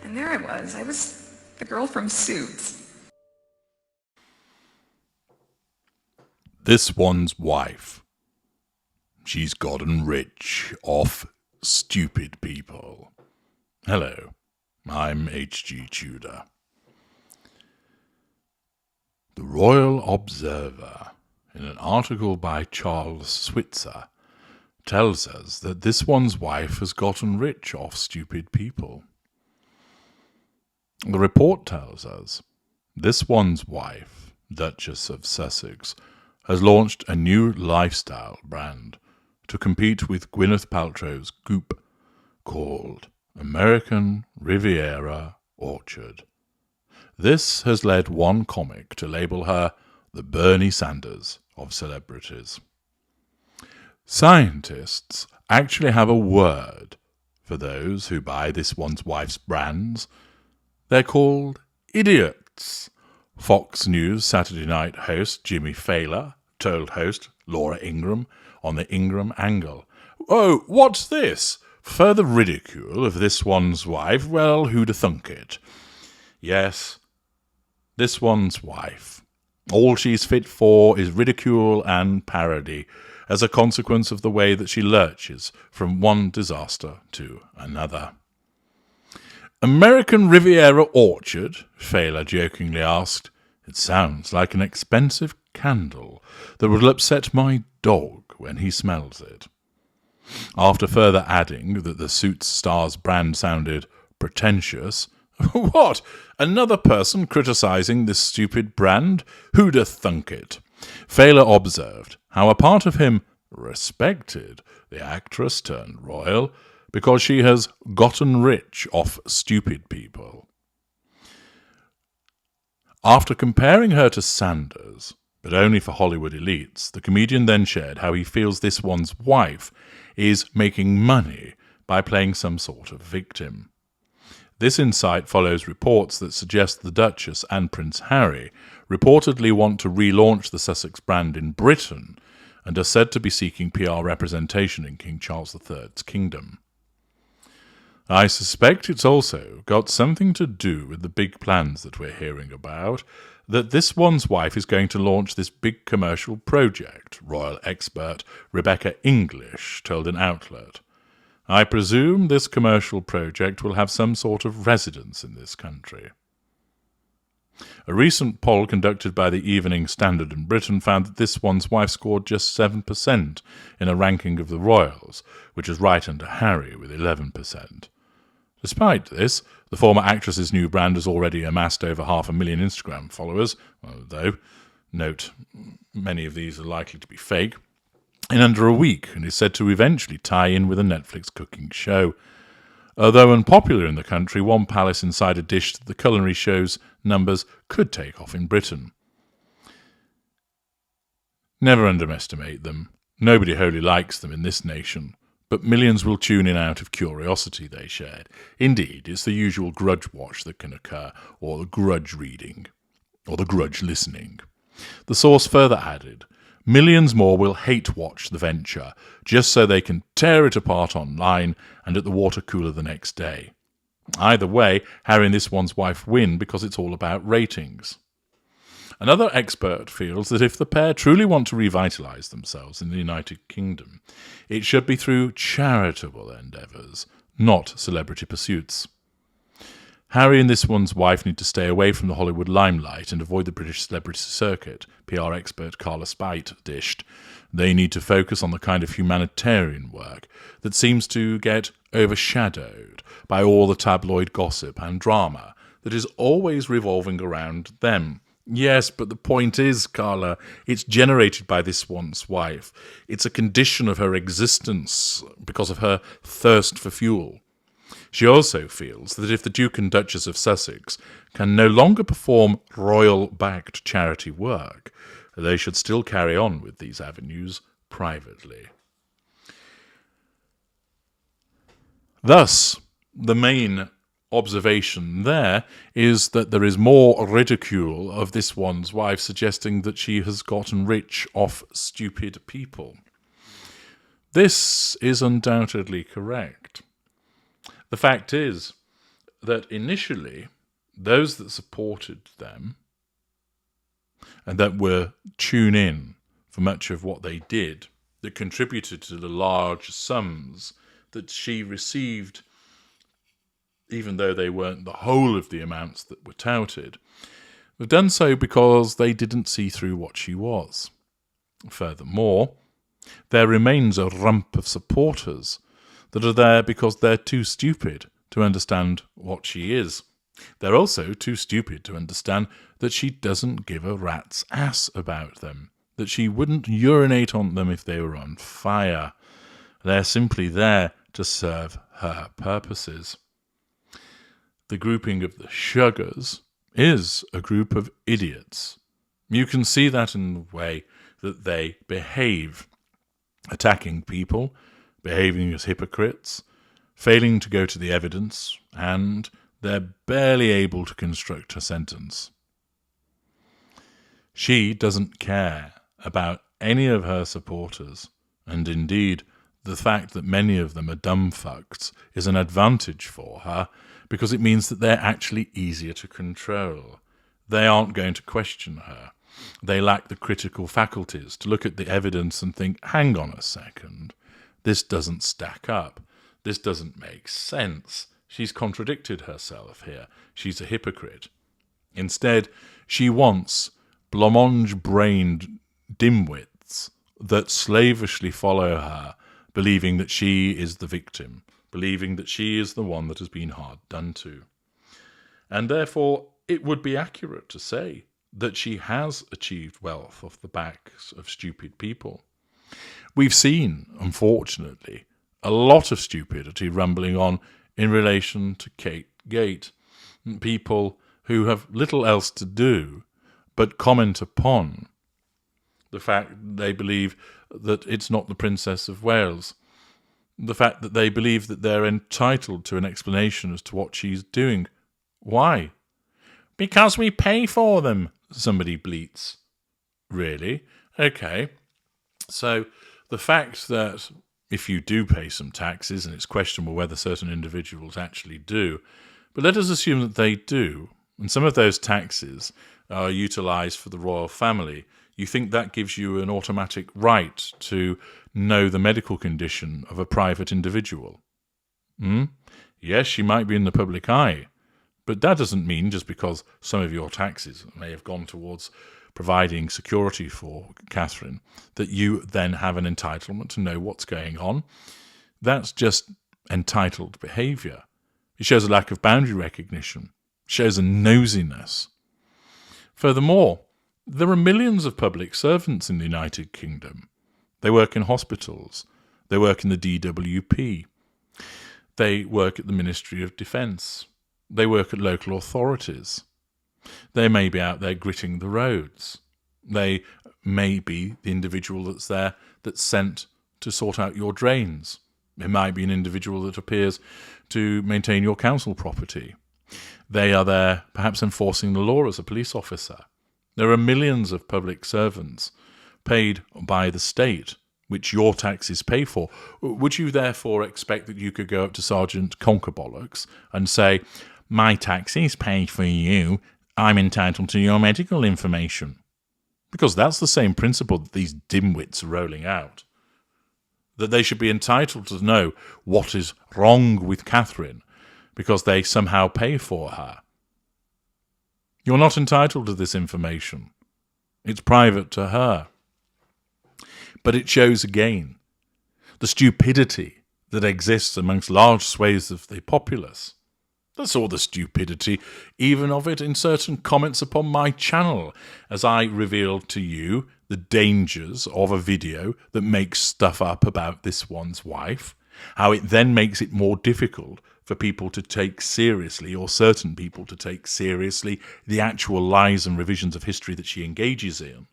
And there I was the girl from Suits. This one's wife. She's gotten rich off stupid people. Hello, I'm H.G. Tudor. The Royal Observer, in an article by Charles Switzer, tells us that this one's wife has gotten rich off stupid people. The report tells us this one's wife, Duchess of Sussex, has launched a new lifestyle brand to compete with Gwyneth Paltrow's Goop called American Riviera Orchard. This has led one comic to label her the Bernie Sanders of celebrities. Scientists actually have a word for those who buy this one's wife's brands. They're called idiots. Fox News Saturday night host Jimmy Fallon told host Laura Ingraham on the Ingraham Angle, "Oh, what's this? Further ridicule of this one's wife? Well, who'd have thunk it?" Yes, this one's wife. All she's fit for is ridicule and parody as a consequence of the way that she lurches from one disaster to another. American Riviera Orchard? Fallon jokingly asked. It sounds like an expensive candle that will upset my dog when he smells it. After further adding that the Suits star's brand sounded pretentious, what? Another person criticising this stupid brand? Who'd have thunk it? Fallon observed how a part of him respected the actress turned royal because she has gotten rich off stupid people. After comparing her to Sanders, but only for Hollywood elites, the comedian then shared how he feels this one's wife is making money by playing some sort of victim. This insight follows reports that suggest the Duchess and Prince Harry reportedly want to relaunch the Sussex brand in Britain and are said to be seeking PR representation in King Charles III's kingdom. I suspect it's also got something to do with the big plans that we're hearing about, that this one's wife is going to launch this big commercial project, royal expert Rebecca English told an outlet. I presume this commercial project will have some sort of residence in this country. A recent poll conducted by the Evening Standard in Britain found that this one's wife scored just 7% in a ranking of the royals, which is right under Harry with 11%. Despite this, the former actress's new brand has already amassed over 500,000 Instagram followers, though, note, many of these are likely to be fake, in under a week, and is said to eventually tie in with a Netflix cooking show. Although unpopular in the country, one palace inside a dish that the culinary show's numbers could take off in Britain. Never underestimate them. Nobody wholly likes them in this nation, but millions will tune in out of curiosity, they shared. Indeed, it's the usual grudge watch that can occur, or the grudge reading, or the grudge listening. The source further added, millions more will hate watch the venture, just so they can tear it apart online and at the water cooler the next day. Either way, Harry and this one's wife win because it's all about ratings. Another expert feels that if the pair truly want to revitalise themselves in the United Kingdom, it should be through charitable endeavours, not celebrity pursuits. Harry and this one's wife need to stay away from the Hollywood limelight and avoid the British celebrity circuit, PR expert Carla Spite dished. They need to focus on the kind of humanitarian work that seems to get overshadowed by all the tabloid gossip and drama that is always revolving around them. Yes, but the point is, Carla, it's generated by this one's wife. It's a condition of her existence because of her thirst for fuel. She also feels that if the Duke and Duchess of Sussex can no longer perform royal-backed charity work, they should still carry on with these avenues privately. Thus, the main observation there is that there is more ridicule of this one's wife suggesting that she has gotten rich off stupid people. This is undoubtedly correct. The fact is that initially those that supported them and that were tuned in for much of what they did, that contributed to the large sums that she received, even though they weren't the whole of the amounts that were touted, have done so because they didn't see through what she was. Furthermore, there remains a rump of supporters that are there because they're too stupid to understand what she is. They're also too stupid to understand that she doesn't give a rat's ass about them, that she wouldn't urinate on them if they were on fire. They're simply there to serve her purposes. The grouping of the Sugars is a group of idiots. You can see that in the way that they behave, attacking people, behaving as hypocrites, failing to go to the evidence, and they're barely able to construct a sentence. She doesn't care about any of her supporters, and indeed the fact that many of them are dumb fucks is an advantage for her because it means that they're actually easier to control. They aren't going to question her. They lack the critical faculties to look at the evidence and think, hang on a second, this doesn't stack up. This doesn't make sense. She's contradicted herself here. She's a hypocrite. Instead, she wants blancmange-brained dimwits that slavishly follow her, believing that she is the victim, believing that she is the one that has been hard done to. And therefore, it would be accurate to say that she has achieved wealth off the backs of stupid people. We've seen, unfortunately, a lot of stupidity rumbling on in relation to Kate Gate. People who have little else to do but comment upon the fact that they believe that it's not the Princess of Wales, the fact that they believe that they're entitled to an explanation as to what she's doing. Why? Because we pay for them, somebody bleats. Really? Okay. So the fact that if you do pay some taxes, and it's questionable whether certain individuals actually do, but let us assume that they do, and some of those taxes are utilised for the royal family, you think that gives you an automatic right to know the medical condition of a private individual? Yes, she might be in the public eye, but that doesn't mean just because some of your taxes may have gone towards providing security for Catherine, that you then have an entitlement to know what's going on. That's just entitled behaviour. It shows a lack of boundary recognition. It shows a nosiness. Furthermore, there are millions of public servants in the United Kingdom. They work in hospitals. They work in the DWP. They work at the Ministry of Defence. They work at local authorities. They may be out there gritting the roads. They may be the individual that's there that's sent to sort out your drains. It might be an individual that appears to maintain your council property. They are there perhaps enforcing the law as a police officer. There are millions of public servants paid by the state, which your taxes pay for. Would you therefore expect that you could go up to Sergeant Conkerbollocks and say, my taxes paid for you, I'm entitled to your medical information? Because that's the same principle that these dimwits are rolling out. That they should be entitled to know what is wrong with Catherine because they somehow pay for her. You're not entitled to this information. It's private to her. But it shows again the stupidity that exists amongst large swathes of the populace. That's all the stupidity, even of it in certain comments upon my channel, as I revealed to you the dangers of a video that makes stuff up about this one's wife, how it then makes it more difficult for people to take seriously, or certain people to take seriously, the actual lies and revisions of history that she engages in.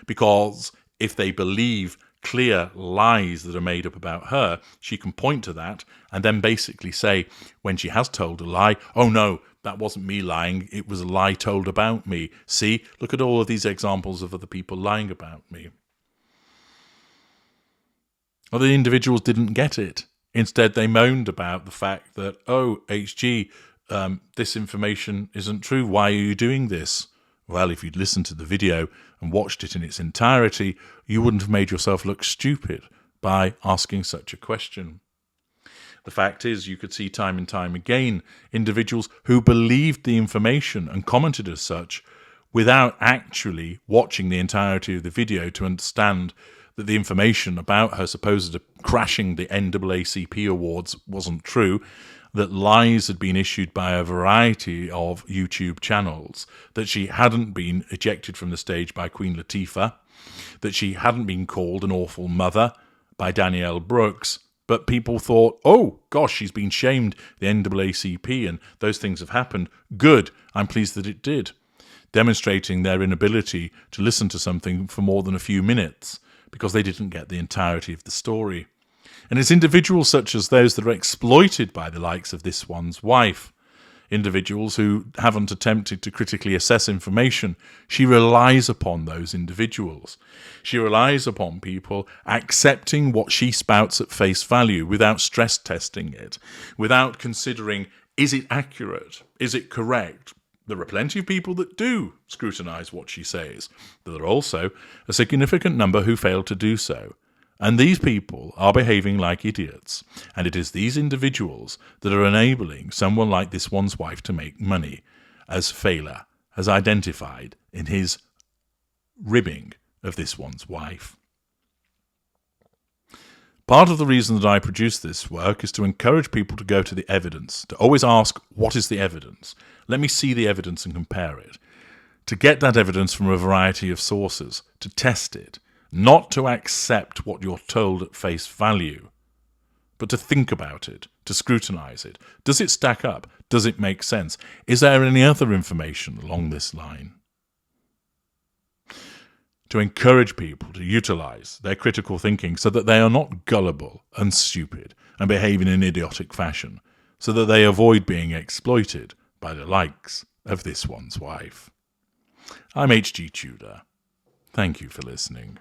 Because if they believe clear lies that are made up about her, she can point to that and then basically say, when she has told a lie, oh no, that wasn't me lying, it was a lie told about me. See, look at all of these examples of other people lying about me. Other individuals didn't get it. Instead, they moaned about the fact that, oh, HG, this information isn't true. Why are you doing this? Well, if you'd listened to the video and watched it in its entirety, you wouldn't have made yourself look stupid by asking such a question. The fact is, you could see time and time again individuals who believed the information and commented as such without actually watching the entirety of the video to understand that the information about her supposed crashing the NAACP awards wasn't true, that lies had been issued by a variety of YouTube channels, that she hadn't been ejected from the stage by Queen Latifah, that she hadn't been called an awful mother by Danielle Brooks, but people thought, oh, gosh, she's been shamed, the NAACP, and those things have happened. Good, I'm pleased that it did. Demonstrating their inability to listen to something for more than a few minutes because they didn't get the entirety of the story. And it's individuals such as those that are exploited by the likes of this one's wife. Individuals who haven't attempted to critically assess information. She relies upon those individuals. She relies upon people accepting what she spouts at face value without stress testing it, without considering, is it accurate? Is it correct? There are plenty of people that do scrutinise what she says. There are also a significant number who fail to do so. And these people are behaving like idiots. And it is these individuals that are enabling someone like this one's wife to make money, as Fela has identified in his ribbing of this one's wife. Part of the reason that I produce this work is to encourage people to go to the evidence, to always ask, what is the evidence? Let me see the evidence and compare it. To get that evidence from a variety of sources, to test it, not to accept what you're told at face value, but to think about it, to scrutinise it. Does it stack up? Does it make sense? Is there any other information along this line? To encourage people to utilise their critical thinking so that they are not gullible and stupid and behave in an idiotic fashion, so that they avoid being exploited by the likes of this one's wife. I'm H.G. Tudor. Thank you for listening.